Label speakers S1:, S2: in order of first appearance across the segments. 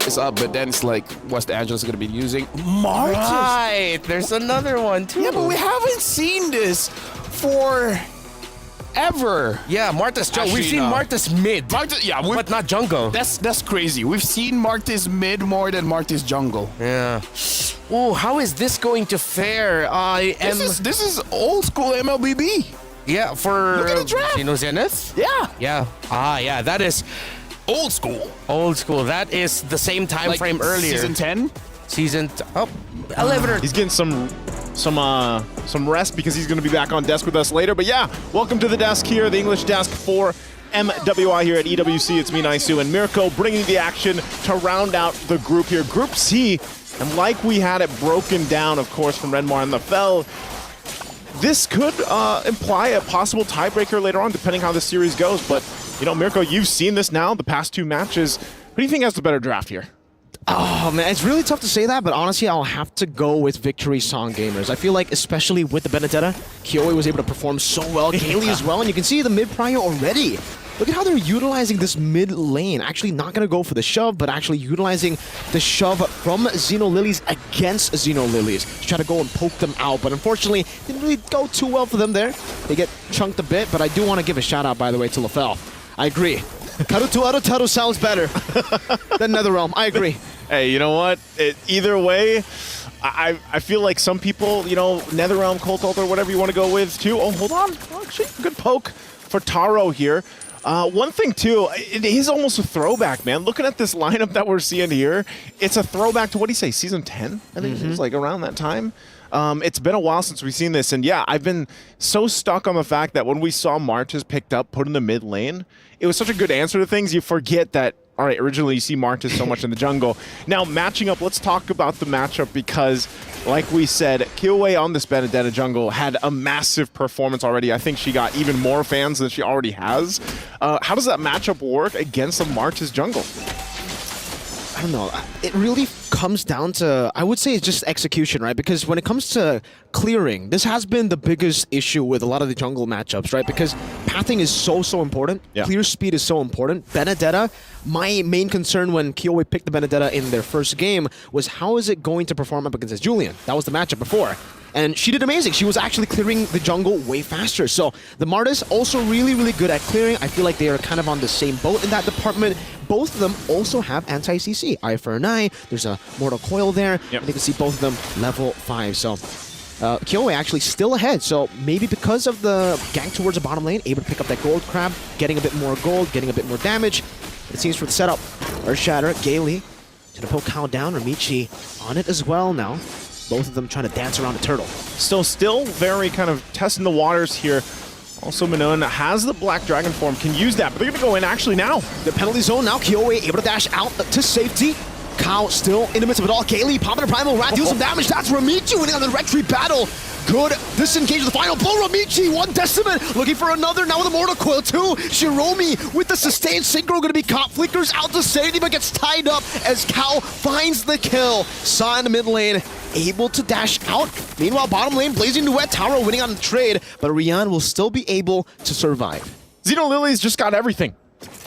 S1: is up, but then it's like, what's the Angelus going to be using? Martis!
S2: Right, there's another one too.
S1: Yeah, but we haven't seen this for ever.
S2: Yeah, Martis jungle. We've
S1: Actually,
S2: seen
S1: no.
S2: Martis mid,
S1: Yeah,
S2: but not jungle.
S1: that's crazy. We've seen Martis mid more than Martis jungle.
S2: Yeah. Oh, how is this going to fare?
S1: This is old school MLBB.
S2: Yeah, for
S1: Look at the draft.
S2: ZINO Zenith?
S1: Yeah.
S2: Yeah. Yeah, that is
S1: Old school.
S2: old school. That is the same time
S1: Like
S2: frame earlier.
S1: Season 10?
S2: Season 11.
S3: He's getting some rest because he's going to be back on desk with us later. But yeah, welcome to the desk here, the English desk for MWI here at EWC. It's me, Naisu, and Mirko bringing the action to round out the group here. Group C, and like we had it broken down, of course, from Redmar and the Fell, this could imply a possible tiebreaker later on, depending how the series goes. But, you know, Mirko, you've seen this now, the past two matches. What do you think has the better draft here?
S4: Oh man, it's really tough to say that, but honestly, I'll have to go with Victory Song Gamers. I feel like, especially with the Benedetta, Kyoe was able to perform so well, Kaylee as well, and you can see the mid prior already. Look at how they're utilizing this mid lane. Actually not going to go for the shove, but actually utilizing the shove from ZINO Lilies against ZINO Lilies to try to go and poke them out. But unfortunately, didn't really go too well for them there. They get chunked a bit, but I do want to give a shout out, by the way, to LaFell. I agree. Karutu Arutaru sounds better than NetherRealm. I agree.
S3: Hey, you know what? Either way, I feel like some people, you know, NetherRealm, Cold Altar, whatever you want to go with, too. Oh, hold on. Actually, good poke for Taro here. One thing, too, it is almost a throwback, man. Looking at this lineup that we're seeing here, it's a throwback to, what do you say, Season 10? I think it was like around that time. It's been a while since we've seen this, and yeah, I've been so stuck on the fact that when we saw Martis picked up, put in the mid lane, it was such a good answer to things, you forget that, all right, originally you see Martis so much in the jungle. Now, matching up, let's talk about the matchup because, like we said, Kyoe on this Benedetta jungle had a massive performance already. I think she got even more fans than she already has. How does that matchup work against a Martis jungle?
S4: I don't know. It really comes down to, I would say, it's just execution, right? Because when it comes to clearing, this has been the biggest issue with a lot of the jungle matchups, right? Because pathing is so important.
S3: Yeah.
S4: Clear speed is so important. Benedetta, my main concern when Kyoe picked the Benedetta in their first game was how is it going to perform up against Julian? That was the matchup before. And she did amazing. She was actually clearing the jungle way faster. So the Martis also really good at clearing. I feel like they are kind of on the same boat in that department. Both of them also have anti-CC. Eye for an eye. There's a Mortal Coil there.
S3: Yep.
S4: And you can see both of them level 5. So Kyoe actually still ahead. So maybe because of the gank towards the bottom lane, able to pick up that gold crab, getting a bit more gold, getting a bit more damage. It seems for the setup. Earth Shatter, Gaily, to poke Kao down. Ramichi on it as well now. Both of them trying to dance around the turtle.
S3: So still very kind of testing the waters here. Also, Manon has the Black Dragon form, can use that, but they're going to go in actually now.
S4: The penalty zone now, Kyoe able to dash out to safety. Kao still in the midst of it all. Gaily popping a Primal Rat, deal some damage. That's Ramichi winning on the retreat battle. Good disengage with the final blow. Ramichi, one Decimate, looking for another now with a Mortal Coil too. Shiromi with the sustained synchro going to be caught. Flickers out to safety but gets tied up as Kao finds the kill. Saw in the mid lane, able to dash out. Meanwhile, bottom lane, Blazing Duet, Taro winning on the trade, but Rian will still be able to survive.
S3: ZINO Lilies just got everything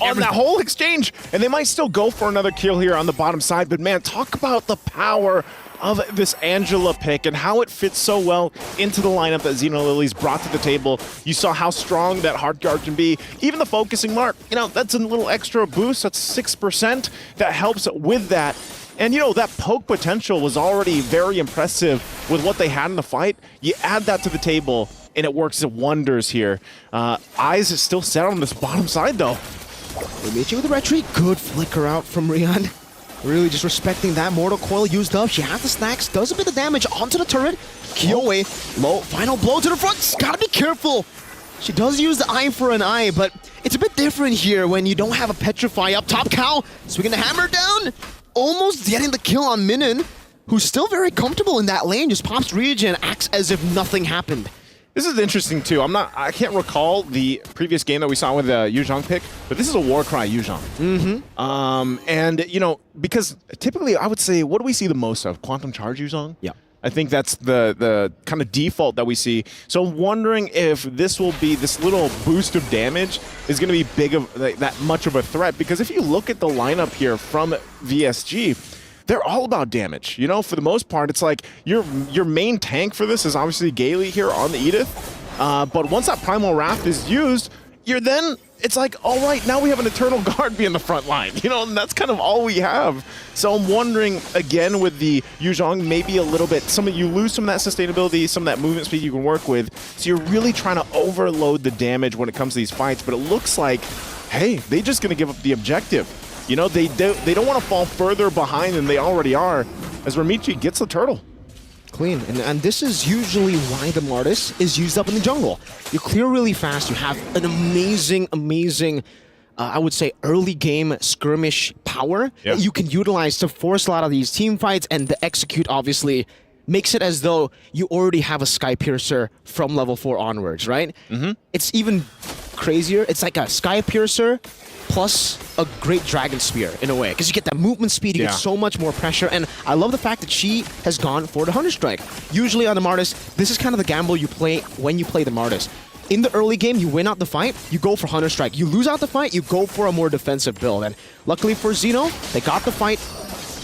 S3: on that whole exchange, and they might still go for another kill here on the bottom side, but man, talk about the power of this Angela pick and how it fits so well into the lineup that ZINO Lilies brought to the table. You saw how strong that Heart Guard can be. Even the focusing mark, you know, that's a little extra boost. That's 6%. That helps with that. And, you know, that poke potential was already very impressive with what they had in the fight. You add that to the table, and it works wonders here. Eyes is still set on this bottom side, though.
S4: Ramichi with the retreat. Good flicker out from Rian. Really just respecting that Mortal Coil used up. She has the stacks, does a bit of damage onto the turret. Kyoe, low, final blow to the front. Gotta be careful. She does use the eye for an eye, but it's a bit different here when you don't have a Petrify up top. Kao swinging the hammer down. Almost getting the kill on Minin, who's still very comfortable in that lane. Just pops regen, acts as if nothing happened.
S3: This is interesting too. I can't recall the previous game that we saw with the Yuzhong pick, but this is a Warcry Yuzhong. And you know, because typically I would say, what do we see the most of? Quantum Charge Yuzhong?
S4: Yeah.
S3: I think that's the kind of default that we see. So I'm wondering if this will be, this little boost of damage is going to be big of that much of a threat, because if you look at the lineup here from VSG, they're all about damage. You know, for the most part, it's like your main tank for this is obviously Gaily here on the Edith. But once that Primal Wrath is used, it's like, all right, now we have an Eternal Guard be in the front line, you know, and that's kind of all we have. So I'm wondering, again, with the Yu Zhong, maybe a little bit, you lose some of that sustainability, some of that movement speed you can work with, so you're really trying to overload the damage when it comes to these fights, but it looks like, hey, they're just going to give up the objective. You know, they don't want to fall further behind than they already are, as Ramichi gets the turtle.
S4: Clean, and this is usually why the Martis is used up in the jungle. You clear really fast, you have an amazing, I would say, early game skirmish power that you can utilize to force a lot of these team fights, and the execute obviously makes it as though you already have a Sky Piercer from level 4 onwards, right? It's even crazier. It's like a Sky Piercer plus a great Dragon Spear in a way, because you get that movement speed, you get so much more pressure, and I love the fact that she has gone for the Hunter Strike. Usually on the Martis, this is kind of the gamble you play when you play the Martis. In the early game, you win out the fight, you go for Hunter Strike. You lose out the fight, you go for a more defensive build, and luckily for ZINO, they got the fight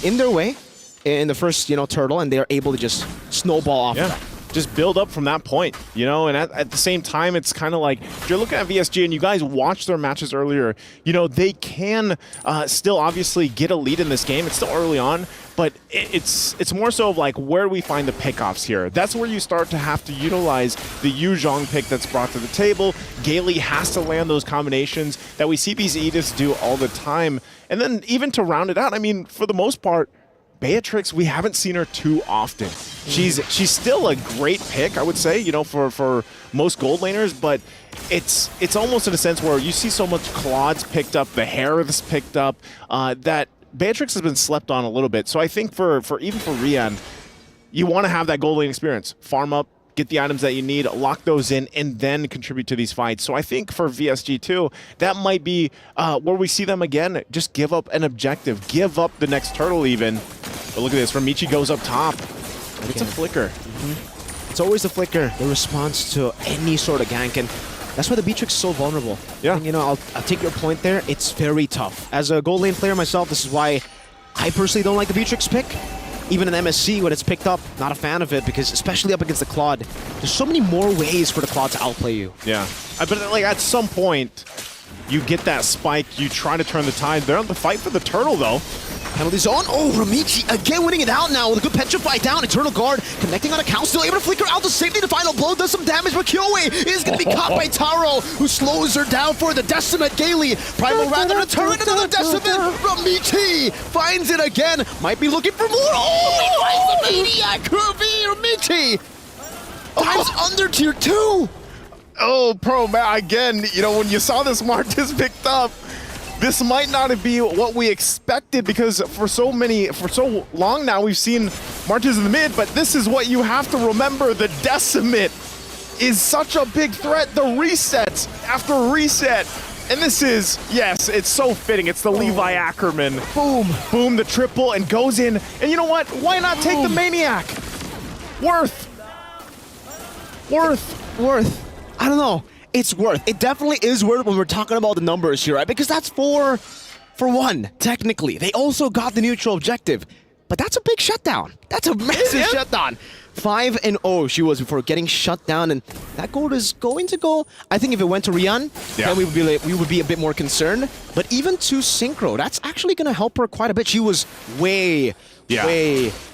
S4: in their way in the first, turtle, and they're able to just snowball off of that.
S3: Just build up from that point, you know, and at the same time, it's kind of like, if you're looking at VSG and you guys watched their matches earlier, you know, they can still obviously get a lead in this game. It's still early on, but it's more so of like, where do we find the pickoffs here? That's where you start to have to utilize the Yu Zhong pick that's brought to the table. Gaily has to land those combinations that we see these Ediths do all the time. And then even to round it out, I mean, for the most part, Beatrix, we haven't seen her too often. She's still a great pick, I would say, you know, for most gold laners, but it's almost in a sense where you see so much Claude's picked up, the Harith's picked up, that Beatrix has been slept on a little bit. So I think for even for Rian, you want to have that gold lane experience. Farm up, get the items that you need, lock those in, and then contribute to these fights. So I think for VSG too, that might be where we see them again, just give up an objective, give up the next turtle even. But look at this, Ramichi goes up top. It's a flicker.
S4: It's always a flicker, the response to any sort of gank, and that's why the Beatrix is so vulnerable.
S3: Yeah.
S4: And, I'll take your point there, it's very tough. As a gold lane player myself, this is why I personally don't like the Beatrix pick. Even in MSC, when it's picked up, not a fan of it, because especially up against the Claude, there's so many more ways for the Claude to outplay you.
S3: Yeah, but like at some point, you get that spike, you try to turn the tide. They're on the fight for the turtle, though.
S4: Penalty zone. Oh, Ramichi again winning it out now with a good Petrify down. Eternal Guard connecting on a cow, still able to flicker out to safety. The final blow does some damage, but Kyoei is going to be caught by Taro, who slows her down for the Decimate. Gaily, Primal Wrath on a turret, another Decimate. Ramichi finds it again. Might be looking for more. Oh, he finds the Maniac. Ramichi dives under tier 2.
S3: Oh, Pro, man, again, you know, when you saw this Martis picked up, this might not be what we expected, because for so long now we've seen Martis in the mid, but this is what you have to remember. The Decimate is such a big threat. The resets after reset. And this is, yes, it's so fitting. It's the Levi Ackerman.
S4: Boom.
S3: Boom, the triple, and goes in. And you know what? Why not take the Maniac? Worth.
S4: I don't know. It's worth. It definitely is worth when we're talking about the numbers here, right? Because that's for one, technically. They also got the neutral objective, but that's a big shutdown. That's a massive shutdown. 5-0 she was before getting shut down, and that gold is going to go. I think if it went to Rian, then we would be a bit more concerned. But even to Synchro, that's actually going to help her quite a bit. She was way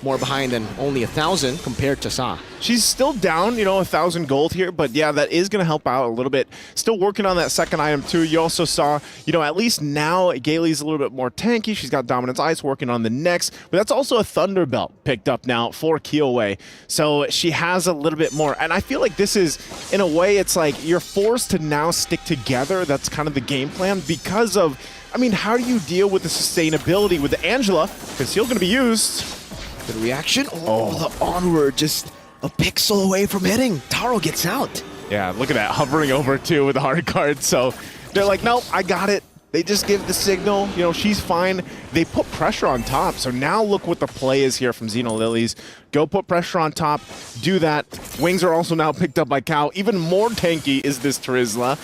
S4: more behind than only 1,000 compared to Sa.
S3: She's still down, 1,000 gold here, but yeah, that is going to help out a little bit. Still working on that second item too. You also saw, at least now Gaily's a little bit more tanky. She's got Dominance Ice working on the next, but that's also a Thunder Belt picked up now for Kyoei. So she has a little bit more, and I feel like this is, in a way, it's like you're forced to now stick together. That's kind of the game plan because of, how do you deal with the sustainability with the Angela? Because he's going to be used.
S4: Good reaction. Oh, the onward, just a pixel away from hitting. Taro gets out.
S3: Yeah, look at that, hovering over too with the hard card. So they're like, nope, I got it. They just give the signal, you know, she's fine. They put pressure on top. So now look what the play is here from ZINO Lilies. Go put pressure on top, do that. Wings are also now picked up by Cow. Even more tanky is this Terizla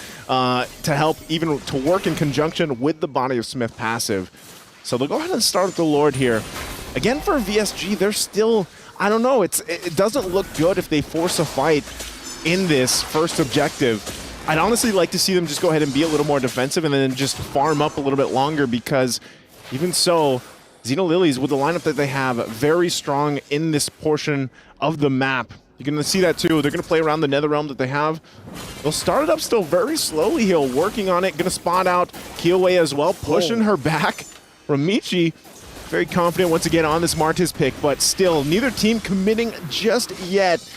S3: to help even to work in conjunction with the Body of Smith passive. So they'll go ahead and start the Lord here. Again, for VSG, they're still, I don't know, it doesn't look good if they force a fight in this first objective. I'd honestly like to see them just go ahead and be a little more defensive and then just farm up a little bit longer, because even so, ZINO Lilies, with the lineup that they have, very strong in this portion of the map. You're going to see that too. They're going to play around the Netherrealm that they have. They'll start it up still very slowly here, working on it. Going to spot out Kyoei as well, pushing her back. Ramichi, very confident once again on this Martis pick, but still, neither team committing just yet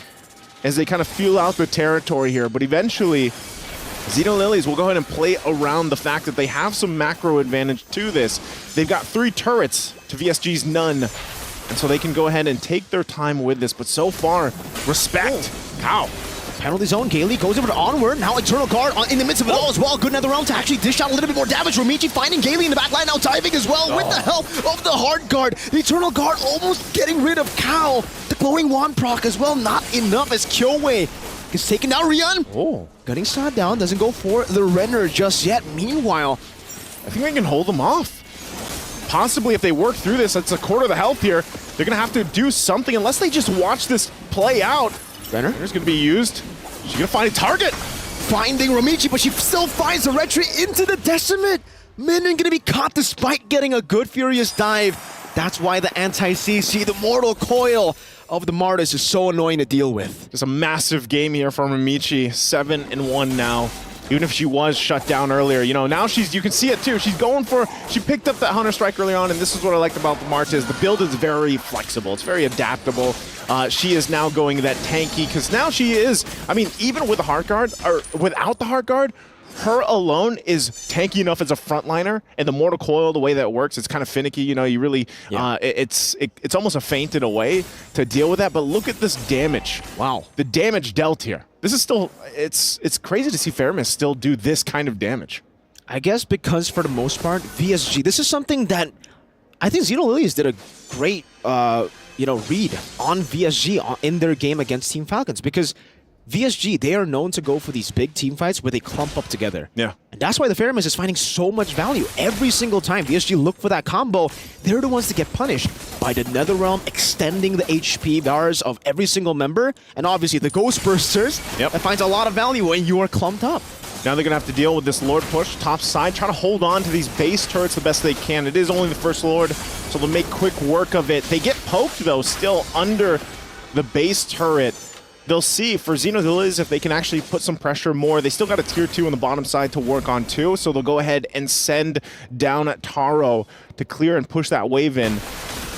S3: as they kind of feel out the territory here. But eventually, ZINO Lilies will go ahead and play around the fact that they have some macro advantage to this. They've got 3 turrets to VSG's none, and so they can go ahead and take their time with this. But so far, respect. Cow.
S4: Penalty zone, Gailey goes over to Onward, now Eternal Guard in the midst of it all as well. Good Netherrealm to actually dish out a little bit more damage. Ramichi finding Gailey in the back line, now diving as well with the help of the Hard Guard. The Eternal Guard almost getting rid of Cow. The Glowing Wand proc as well, not enough as Kyoei is taking down Rian.
S3: Oh.
S4: Getting shot down, doesn't go for the Renner just yet. Meanwhile,
S3: I think they can hold them off. Possibly if they work through this, it's a quarter of the health here. They're going to have to do something unless they just watch this play out.
S4: Renner's
S3: going to be used. She's going to find a target.
S4: Finding Ramichi, but she still finds the retreat into the Decimate. Minion going to be caught despite getting a good Furious dive. That's why the anti-CC, the Mortal Coil of the Martis is so annoying to deal with.
S3: There's a massive game here from Ramichi, 7-1 now. Even if she was shut down earlier, you know, now you can see it too. She's going for, she picked up that Hunter Strike early on, and this is what I liked about the Martis. The build is very flexible. It's very adaptable. She is now going that tanky, because now she is, I mean, even with the Heart Guard, or without the Heart Guard, her alone is tanky enough as a frontliner, and the Mortal Coil, the way that it works, it's kind of finicky. You know, you really, it's almost a feint in a way to deal with that. But look at this damage.
S4: Wow,
S3: the damage dealt here. This is still, it's crazy to see Fairmist still do this kind of damage.
S4: I guess because for the most part, VSG, this is something that I think ZINO Lilies did a great, read on VSG in their game against Team Falcons, because VSG, they are known to go for these big team fights where they clump up together.
S3: Yeah.
S4: And that's why the Fairmist is finding so much value. Every single time VSG look for that combo, they're the ones to get punished by the Netherrealm extending the HP bars of every single member, and obviously the Ghost Bursters.
S3: Yep.
S4: That finds a lot of value when you are clumped up.
S3: Now they're going to have to deal with this Lord push, top side, try to hold on to these base turrets the best they can. It is only the first Lord, so they'll make quick work of it. They get poked, though, still under the base turret. They'll see for ZINO Lilies if they can actually put some pressure more. They still got a tier 2 on the bottom side to work on too, so they'll go ahead and send down at Taro to clear and push that wave in.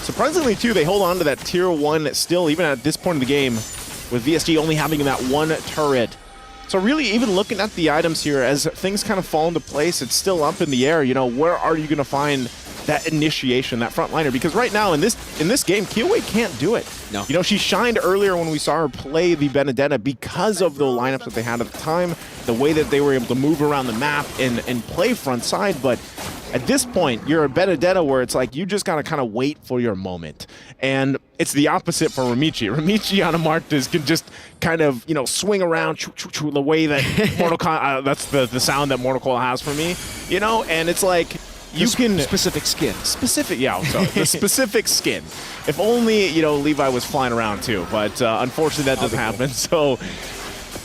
S3: Surprisingly too, they hold on to that tier 1 still, even at this point of the game, with VSG only having that 1 turret. So really, even looking at the items here, as things kind of fall into place, it's still up in the air. You know, where are you going to find that initiation, that frontliner? Because right now in this game, Kyoei can't do it.
S4: No.
S3: You know, she shined earlier when we saw her play the Benedetta because of the lineups that they had at the time, the way that they were able to move around the map and play front side. But at this point, you're a Benedetta where it's like you just got to kind of wait for your moment. And it's the opposite for Ramichi. Ramichi on a Martis can just kind of, you know, swing around the way that Mortal Kombat, that's the sound that Mortal Kombat has for me, you know, and it's like, you can
S4: specific skin.
S3: Specific, yeah. So the specific skin. If only, you know, Levi was flying around too, but unfortunately that doesn't happen. So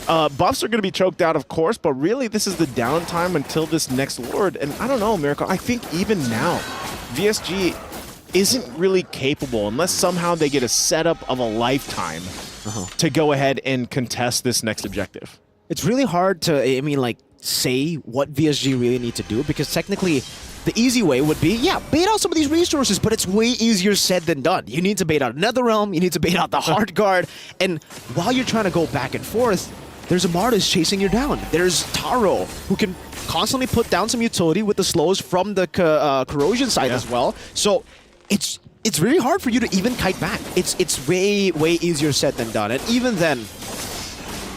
S3: buffs are going to be choked out, of course, but really this is the downtime until this next Lord. And I don't know, Miracle. I think even now, VSG isn't really capable unless somehow they get a setup of a lifetime to go ahead and contest this next objective.
S4: It's really hard to, I mean, like, say what VSG really need to do, because technically the easy way would be, yeah, bait out some of these resources, but it's way easier said than done. You need to bait out Netherrealm, you need to bait out the Hard Guard, and while you're trying to go back and forth, there's a Martis chasing you down. There's Taro, who can constantly put down some utility with the slows from the corrosion side as well. So it's really hard for you to even kite back. It's way easier said than done, and even then,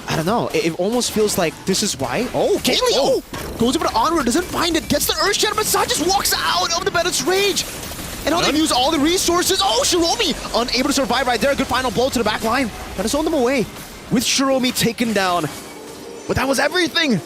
S4: I don't know. It almost feels like this is why. Oh, Kaylee! Goes over to Onward, doesn't find it, gets the Earth Shatter, but Sa just walks out of the Bennett's rage. And they've used all the resources. Oh, Shiromi unable to survive right there. Good final blow to the back line. Trying to zone them away. With Shiromi taken down.
S3: But that was everything.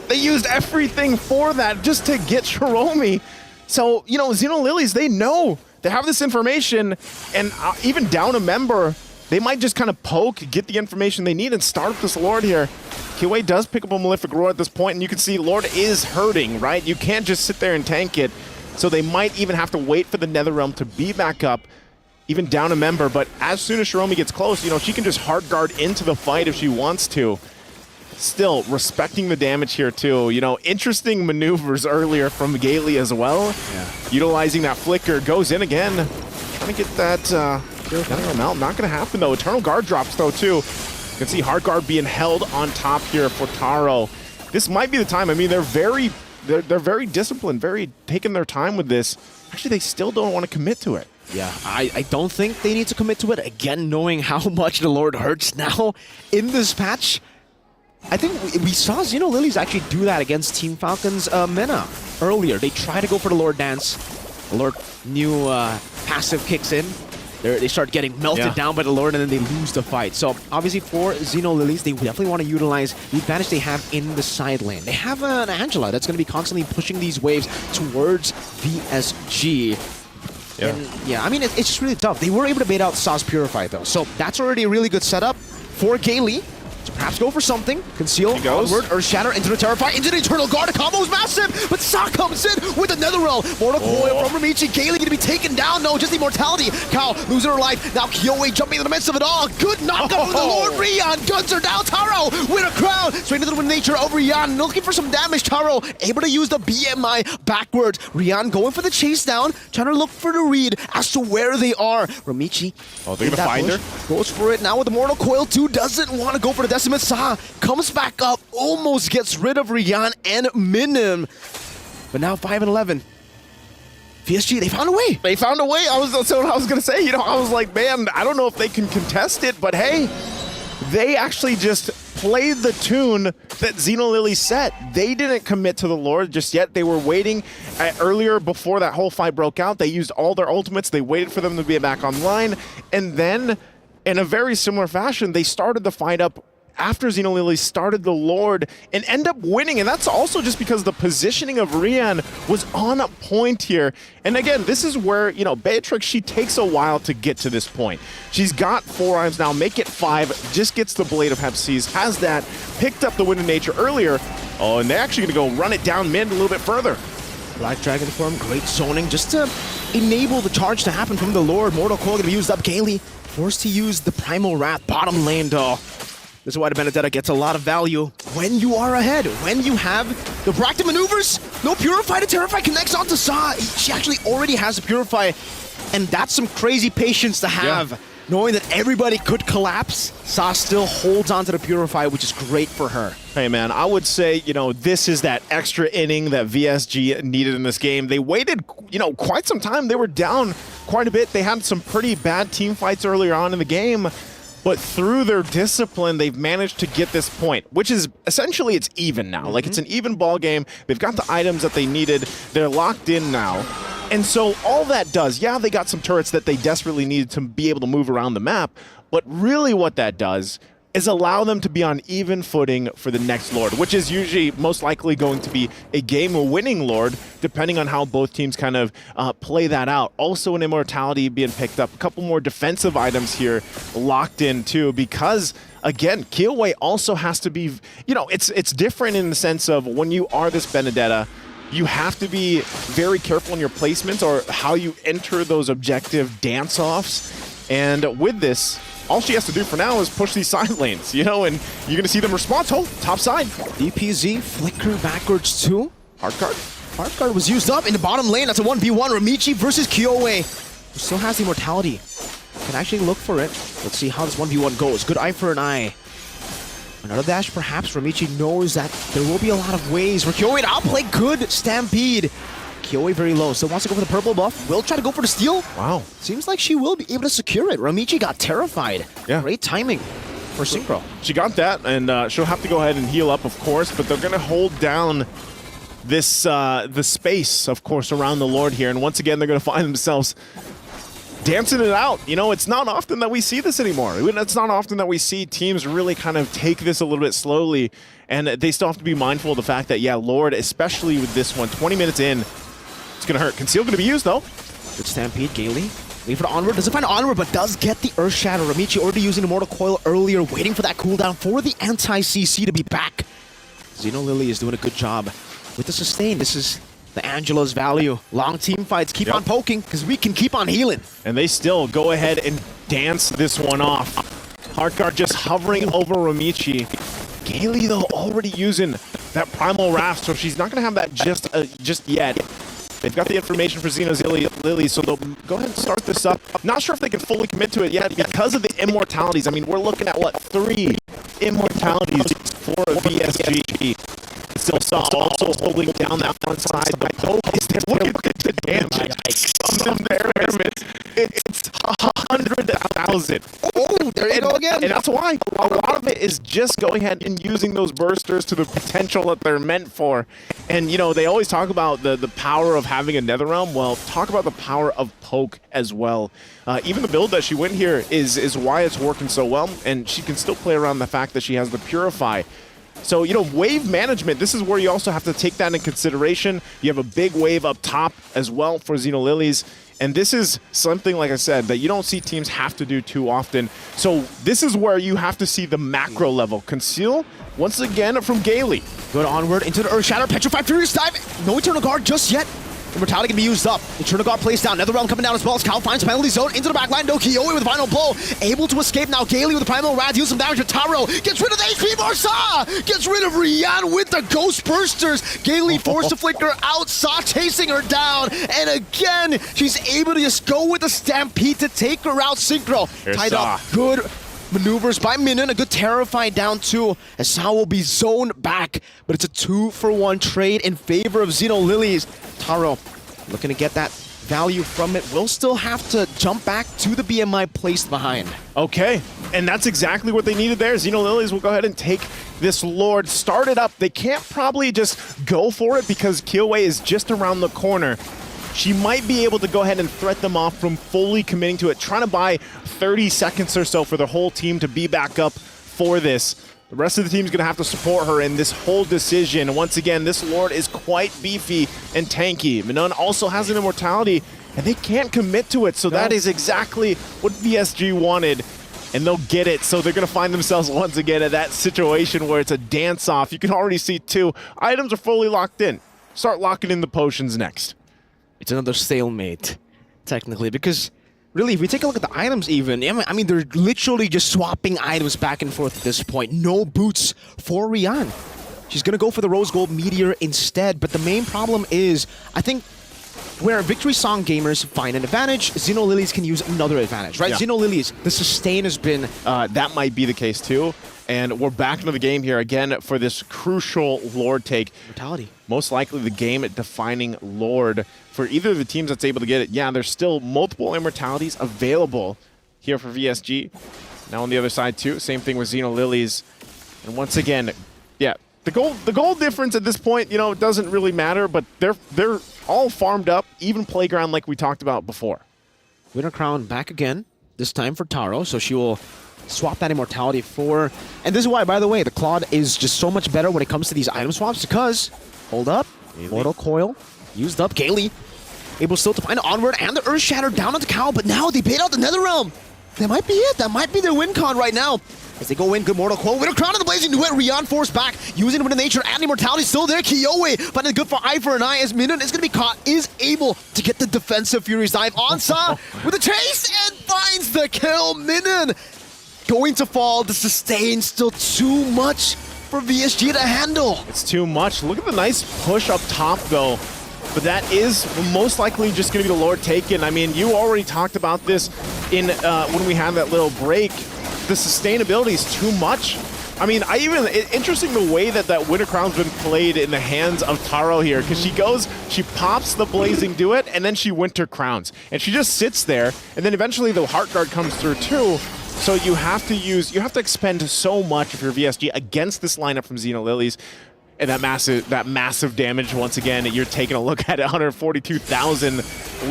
S3: They used everything for that just to get Shiromi. So, you know, ZINO Lilies, they know. They have this information, and even down a member, they might just kind of poke, get the information they need, and start up this Lord here. Kiwi does pick up a Malefic Roar at this point, and you can see Lord is hurting, right? You can't just sit there and tank it. So they might even have to wait for the Netherrealm to be back up, even down a member. But as soon as Shiromi gets close, you know, she can just hard guard into the fight if she wants to. Still respecting the damage here too. You know, interesting maneuvers earlier from Gailey as well. Yeah. Utilizing that flicker, goes in again. Trying to get that Netherrealm out. Not going to happen though. Eternal Guard drops though too. You can see hard guard being held on top here for Taro. This might be the time. I mean, they're very disciplined, very taking their time with this. Actually, they still don't want to commit to it.
S4: Yeah, I don't think they need to commit to it. Again, knowing how much the Lord hurts now in this patch. I think we saw ZINO Lilies actually do that against Team Falcon's Mena earlier. They try to go for the Lord dance. The Lord new passive kicks in. They start getting melted down by the Lord, and then they lose the fight. So obviously for ZINO Lilies, they definitely want to utilize the advantage they have in the side lane. They have an Angela that's going to be constantly pushing these waves towards VSG.
S3: Yeah.
S4: And yeah, I mean, it's just really tough. They were able to bait out Sauce Purify though. So that's already a really good setup for Gailey. So perhaps go for something. Conceal, onward, Earth Shatter, into the Terrify, into the Eternal Guard. The combo is massive, but Sa comes in with the Netherrealm. Mortal Coil from Ramichi. Gailey gonna be taken down. No, just immortality. Kao losing her life. Now Kyoe jumping in the midst of it all. Good knockup from the Lord. Rian guns her down. Taro with a crown. Straight into the nature of Rian. Looking for some damage. Taro able to use the BMI backwards. Rian going for the chase down. Trying to look for the read as to where they are. Ramichi.
S3: Oh, they're gonna find her?
S4: Goes for it now with the Mortal Coil 2. Doesn't want to go for the Decimate. Sa comes back up, almost gets rid of Rian and Minim. But now 5 and 11. VSG, they found a way.
S3: They found a way. That's what I was going to say. You know, I was like, man, I don't know if they can contest it, but hey, they actually just played the tune that ZINO Lilies set. They didn't commit to the Lord just yet. They were waiting earlier before that whole fight broke out. They used all their ultimates. They waited for them to be back online. And then, in a very similar fashion, they started the fight up after ZINO Lilies started the Lord and end up winning. And that's also just because the positioning of Rian was on point here. And again, this is where, you know, Beatrix, she takes a while to get to this point. She's got 4 arms now, make it 5, just gets the Blade of Hepsies, has that, picked up the Wind of Nature earlier. Oh, and they're actually gonna go run it down mid a little bit further.
S4: Black Dragon form, great zoning, just to enable the charge to happen from the Lord. Mortal Coil gonna be used up. Gailey forced to use the Primal Wrath bottom lane though. This is why the Benedetta gets a lot of value when you are ahead. When you have the proactive maneuvers, no Purify to Terrify connects onto Sa. She actually already has a Purify, and that's some crazy patience to have. Yeah. Knowing that everybody could collapse, Sa still holds onto the Purify, which is great for her.
S3: Hey man, I would say, you know, this is that extra inning that VSG needed in this game. They waited, you know, quite some time. They were down quite a bit. They had some pretty bad team fights earlier on in the game. But through their discipline, they've managed to get this point, which is essentially it's even now. Like it's an even ball game. They've got the items that they needed. They're locked in now. And so all that does, yeah, they got some turrets that they desperately needed to be able to move around the map. But really what that does is allow them to be on even footing for the next Lord, which is usually most likely going to be a game-winning Lord, depending on how both teams kind of play that out. Also an Immortality being picked up, a couple more defensive items here locked in too, because again, Kyoe also has to be, you know, it's different in the sense of when you are this Benedetta, you have to be very careful in your placements or how you enter those objective dance-offs. And with this, all she has to do for now is push these side lanes, you know, and you're going to see them respond. Oh, top side.
S4: DPZ, flicker backwards too.
S3: Hard card.
S4: Hard card was used up in the bottom lane. That's a 1v1. Ramichi versus Kyoe, who still has the immortality. Can actually look for it. Let's see how this 1v1 goes. Good eye for an eye. Another dash, perhaps. Ramichi knows that there will be a lot of ways for Kyoe to outplay. Good Stampede. Kyoe very low, still wants to go for the purple buff. Will try to go for the steal.
S3: Wow.
S4: Seems like she will be able to secure it. Ramichi got terrified.
S3: Yeah.
S4: Great timing. for Synchro.
S3: She got that, and she'll have to go ahead and heal up, of course, but they're going to hold down this the space, of course, around the Lord here. And once again, they're going to find themselves dancing it out. You know, it's not often that we see this anymore. It's not often that we see teams really kind of take this a little bit slowly, and they still have to be mindful of the fact that, yeah, Lord, especially with this one, 20 minutes in, it's going to hurt. Conceal going to be used, though.
S4: Good Stampede, Gaily. Waiting for the Onward. Doesn't find Onward, but does get the Earth Shatter. Ramichi already using Immortal Coil earlier, waiting for that cooldown for the anti-CC to be back. ZINO Lily is doing a good job with the sustain. This is the Angela's value. Long team fights. Keep on poking, because we can keep on healing.
S3: And they still go ahead and dance this one off. Heartguard just hovering over Ramichi. Gaily, though, already using that Primal Wrath, so she's not going to have that just yet. They've got the information for ZINO Lilies, so they'll go ahead and start this up. Not sure if they can fully commit to it yet because of the immortalities. I mean, we're looking at, what, 3 immortalities for VSG. Still saw also holding down that front side, but Poke is there. Look at the damage. Some experiments, it's 100,000.
S4: Oh, there you go again.
S3: And that's why a lot of it is just going ahead and using those bursters to the potential that they're meant for. And, you know, they always talk about the power of having a Netherrealm. Well, talk about the power of Poke as well. Even the build that she went here is why it's working so well, and she can still play around the fact that she has the Purify. So, you know, wave management, this is where you also have to take that in consideration. You have a big wave up top as well for ZINO Lilies. And this is something, like I said, that you don't see teams have to do too often. So this is where you have to see the macro level. Conceal, once again, from Gaily.
S4: Good Onward into the Earth Shatter. Petrified Furious Dive. No Eternal Guard just yet. Immortality can be used up. Eternal Guard placed down. Netherrealm coming down as well as Cal finds penalty zone into the backline. No Kiyoi with the final blow. Able to escape now. Gaily with the Primal Wrath. Deals some damage to Taro. Gets rid of the HP Marsa. Gets rid of Rian with the Ghost Bursters. Gaily forced to flicker out. Saw chasing her down. And again, she's able to just go with the Stampede to take her out. Synchro tied up. Good maneuvers by Minun. A good Terrify down too, as Sao will be zoned back. But it's a 2-for-1 trade in favor of ZINO Lilies. Taro looking to get that value from it. Will still have to jump back to the BMI placed behind.
S3: Okay, and that's exactly what they needed there. ZINO Lilies will go ahead and take this Lord, start it up. They can't probably just go for it because Kiyoi is just around the corner. She might be able to go ahead and threat them off from fully committing to it, trying to buy 30 seconds or so for the whole team to be back up for this. The rest of the team's going to have to support her in this whole decision. Once again, this Lord is quite beefy and tanky. Minun also has an immortality, and they can't commit to it, so that is exactly what VSG wanted, and they'll get it. So they're going to find themselves once again at that situation where it's a dance-off. You can already see 2 items are fully locked in. Start locking in the potions next.
S4: It's another stalemate, technically, because really, if we take a look at the items even, I mean, they're literally just swapping items back and forth at this point. No boots for Rian. She's going to go for the Rose Gold Meteor instead, but the main problem is, I think, where Victory Song gamers find an advantage, ZINO Lilies can use another advantage, right?
S3: Yeah.
S4: ZINO Lilies, the sustain has been...
S3: that might be the case too. And we're back into the game here again for this crucial Lord take.
S4: Mortality.
S3: Most likely the game-defining Lord for either of the teams that's able to get it. Yeah, there's still multiple immortalities available here for VSG. Now on the other side too, same thing with ZINO Lilies. And once again, yeah, the gold difference at this point, you know, it doesn't really matter, but they're all farmed up, even Playground like we talked about before.
S4: Winter Crown back again, this time for Taro, so she will swap that immortality for... And this is why, by the way, the Claude is just so much better when it comes to these item swaps, because, hold up, Mortal Coil, used up, Gaily, able still to find Onward and the Earth Shatter down onto Cal, but now they bait out the Netherrealm. That might be it. That might be their win con right now. As they go in, good Mortal Coil. Winter Crown of the Blazing Duet. Rian forced back. Using Wind of Nature and Immortality still there. Kiyoi finding good for eye for an eye as Minun is going to be caught. Is able to get the defensive Furious Dive. Ansa with a chase and finds the kill. Minun going to fall. The sustain still too much for VSG to handle.
S3: It's too much. Look at the nice push up top though. But that is most likely just going to be the Lord taken. I mean, you already talked about this in when we had that little break. The sustainability is too much. I mean, interesting the way that Winter Crown's been played in the hands of Taro here, because she goes, she pops the Blazing Duet, and then she Winter Crowns. And she just sits there, and then eventually the Heart Guard comes through too. So you have to expend so much if you're VSG against this lineup from ZINO Lilies. And that massive damage, once again, you're taking a look at it, 142,000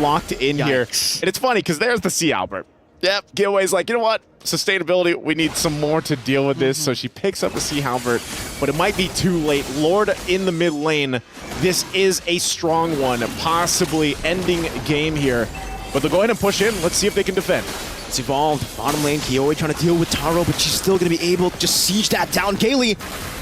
S3: locked in here. And it's funny, because there's the C. Albert. Yep, Giveaway's like, you know what? Sustainability, we need some more to deal with this. So she picks up the C. Halbert, but it might be too late. Lord in the mid lane. This is a strong one, possibly ending game here. But they'll go ahead and push in. Let's see if they can defend.
S4: It's evolved. Bottom lane, Kiyoe trying to deal with Taro, but she's still going to be able to just siege that down. Gaily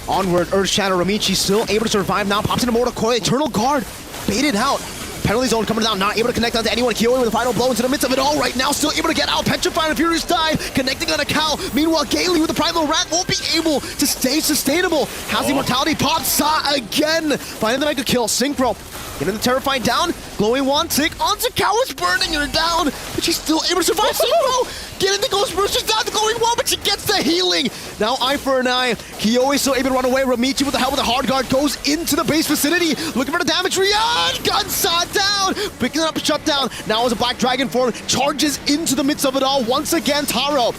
S4: onward, Earth Shatter, Ramichi still able to survive now. Pops into Mortal Coil, Eternal Guard, baited out. Penalty zone coming down, not able to connect onto anyone. Kiyoe with a final blow into the midst of it all right now, still able to get out. Petrified and Furious dive, connecting on a cow. Meanwhile, Gaily with the Primal Rat won't be able to stay sustainable. Has the Immortality pop, Sa again. Finding the Mega Kill, Synchro. Getting the Terrified down, Glowing Wand, tick onto Cow is burning her down, but she's still able to survive. Synchro getting the Ghost Burst, she's down the Glowing Wand, but she gets the healing. Now eye for an eye, Kiyoe still able to run away. Ramichi with the help with the Hard Guard goes into the base vicinity, looking for the damage. Rian, Gunsaw down, picking up a shutdown. Now as a Black Dragon form charges into the midst of it all. Once again, Taro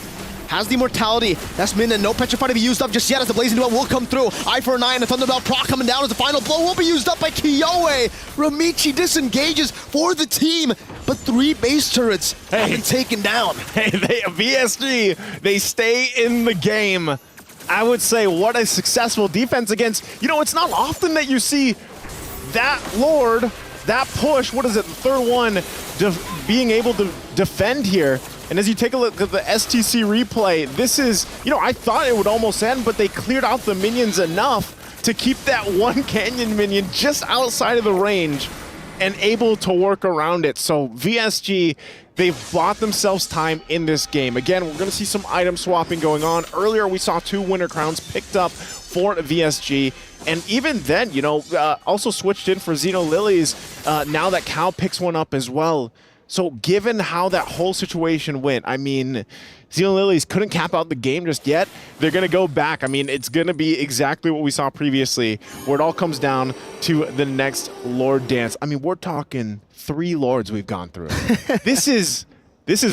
S4: has the Immortality. That's Min and no Petrify to be used up just yet as the Blazing Duel will come through. Eye for an eye and the Thunderbell proc coming down as the final blow will be used up by Kiyoe. Ramichi disengages for the team, but 3 base turrets have been taken down.
S3: Hey, VSG, they stay in the game. I would say what a successful defense against, you know, it's not often that you see that Lord, that push, what is it, the third one, being able to defend here. And as you take a look at the STC replay, this is, you know, I thought it would almost end, but they cleared out the minions enough to keep that one Canyon minion just outside of the range and able to work around it. So VSG, they've bought themselves time in this game. Again, we're going to see some item swapping going on. Earlier, we saw 2 winner crowns picked up for VSG. And even then, you know, also switched in for ZINO Lilies. Now that Cal picks one up as well. So given how that whole situation went, I mean, ZINO Lilies couldn't cap out the game just yet. They're going to go back. I mean, it's going to be exactly what we saw previously, where it all comes down to the next Lord dance. I mean, we're talking 3 Lords we've gone through. This is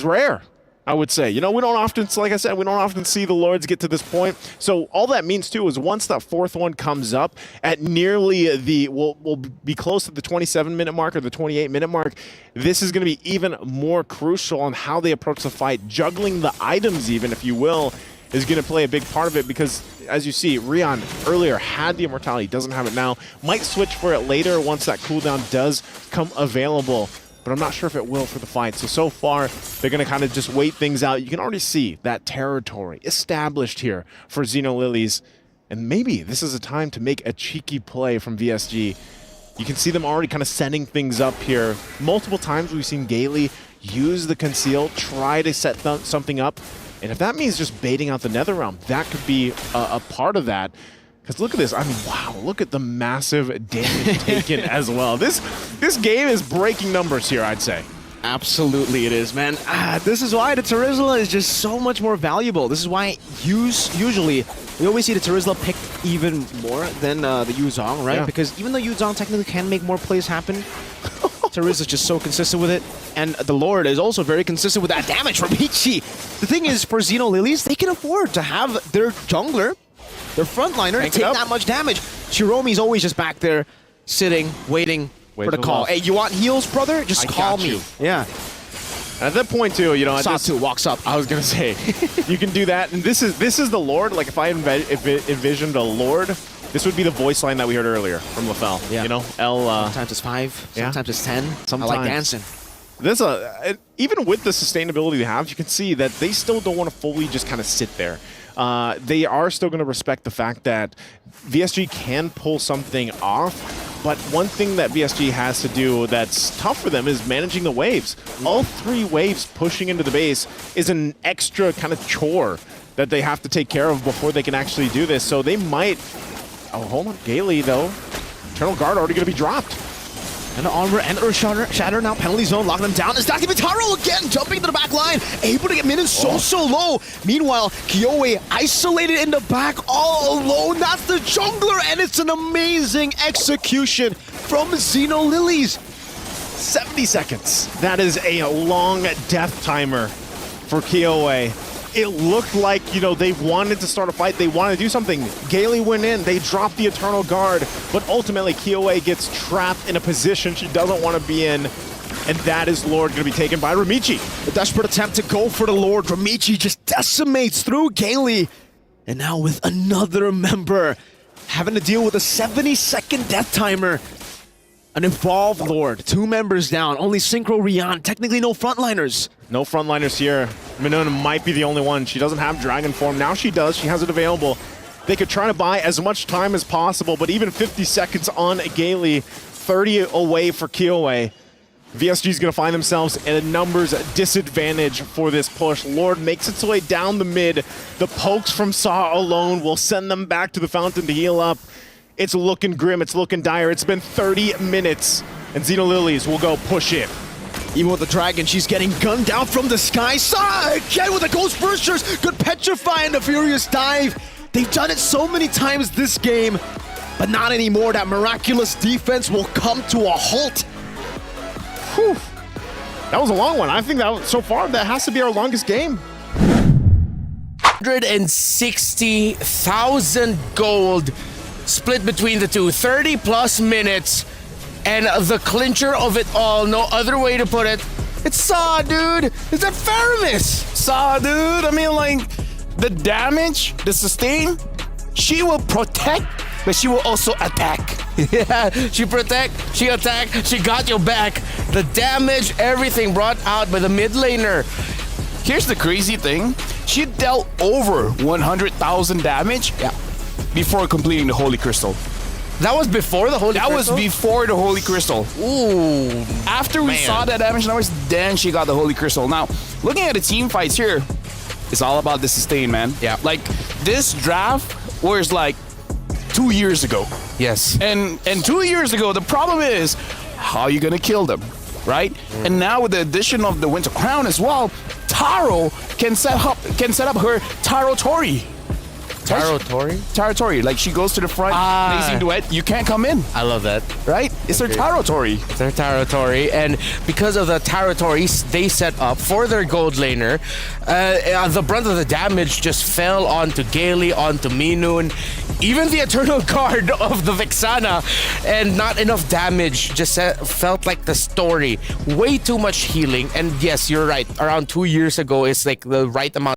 S3: rare, I would say. You know, we don't often, like I said, we don't often see the Lords get to this point. So all that means too is once that 4th one comes up at nearly the, we'll be close to the 27-minute mark or the 28-minute mark, this is going to be even more crucial on how they approach the fight. Juggling the items even, if you will, is going to play a big part of it because, as you see, Rian earlier had the Immortality, doesn't have it now. Might switch for it later once that cooldown does come available. But I'm not sure if it will for the fight. So far, they're going to kind of just wait things out. You can already see that territory established here for ZINO Lilies. And maybe this is a time to make a cheeky play from VSG. You can see them already kind of setting things up here. Multiple times we've seen Gaily use the conceal, try to set something up. And if that means just baiting out the Netherrealm, that could be a part of that. Because look at this. I mean, wow, look at the massive damage taken as well. This game is breaking numbers here, I'd say.
S4: Absolutely it is, man. This is why the Terizla is just so much more valuable. This is why usually we always see the Terizla picked even more than the Yuzong, right?
S3: Yeah.
S4: Because even though Yuzong technically can make more plays happen, Terizla's just so consistent with it. And the Lord is also very consistent with that damage from Ichi. The thing is, for ZINO Lilies, they can afford to have their jungler, their frontliner, take that much damage. Shiromi's always just back there, sitting, waiting for the call. Hey, you want heals, brother? Just call me. Yeah.
S3: And at that point, too, you know,
S4: Satu walks up.
S3: I was going to say, you can do that. And this is the Lord. Like, if I envisioned a Lord, this would be the voice line that we heard earlier from LaFell. Yeah. You know,
S4: sometimes it's 5, sometimes it's 10. Sometimes. I like dancing.
S3: There's even with the sustainability they have, you can see that they still don't want to fully just kind of sit there. They are still going to respect the fact that VSG can pull something off, but one thing that VSG has to do that's tough for them is managing the waves. All 3 waves pushing into the base is an extra kind of chore that they have to take care of before they can actually do this. So they might... Oh, hold on. Gaily, though. Eternal Guard already going to be dropped.
S4: And the armor and Earth Shatter now, penalty zone, locking them down. It's not even Taro again, jumping to the back line, able to get minions so low. Meanwhile, Kiyoe isolated in the back, all alone. That's the jungler, and it's an amazing execution from ZINO Lilies.
S3: 70 seconds. That is a long death timer for Kiyoe. it looked like, you know, they wanted to start a fight. They wanted to do something. Gaily went in. They dropped the Eternal Guard. But ultimately, Kioe gets trapped in a position she doesn't want to be in. And that is Lord going to be taken by Ramichi.
S4: The desperate attempt to go for the Lord. Ramichi just decimates through Gaily. And now with another member having to deal with a 70-second death timer. An involved Lord. 2 members down. Only Synchro Rian. Technically no frontliners.
S3: No frontliners here. Minona might be the only one. She doesn't have Dragon Form. Now she does. She has it available. They could try to buy as much time as possible, but even 50 seconds on Gaily, 30 away for Kioe. VSG is going to find themselves at a numbers disadvantage for this push. Lord makes its way down the mid. The pokes from Saw alone will send them back to the fountain to heal up. It's looking grim. It's looking dire. It's been 30 minutes, and ZINO Lilies will go push it.
S4: Even with the dragon, she's getting gunned down from the sky. Saw again with the Ghost Bursters. Good petrify and the Furious Dive. They've done it so many times this game, but not anymore. That miraculous defense will come to a halt.
S3: Whew. That was a long one. I think that so far that has to be our longest game.
S2: 160,000 gold split between the two. 30+ minutes. And the clincher of it all, no other way to put it, it's Saw, dude. It's a Faramis.
S1: Saw, dude. I mean, like, the damage, the sustain, she will protect, but she will also attack.
S2: Yeah, she protect, she attack, she got your back. The damage, everything brought out by the mid laner.
S1: Here's the crazy thing. She dealt over 100,000 damage before completing the Holy Crystal.
S2: That was before the Holy Crystal?
S1: That was before the Holy Crystal.
S2: Ooh.
S1: After we saw that damage numbers, then she got the Holy Crystal. Now, looking at the team fights here, it's all about the sustain, man.
S2: Yeah.
S1: Like, this draft was like 2 years ago.
S2: Yes.
S1: And 2 years ago, the problem is, how are you going to kill them, right? And now with the addition of the Winter Crown as well, Taro can set up her Taro Tori.
S2: Taro Tori?
S1: Taro Tori. Like, she goes to the front, blazing duet. You can't come in,
S2: I love that.
S1: right? It's her Taro Tori.
S2: Their Taro Tori, and because of the Taro Toris they set up for their gold laner, the brunt of the damage just fell onto Gaily, onto Minun, even the Eternal Guard of the Vexana, and not enough damage. Just felt like the story. Way too much healing, and yes, you're right. Around 2 years ago, it's like the right amount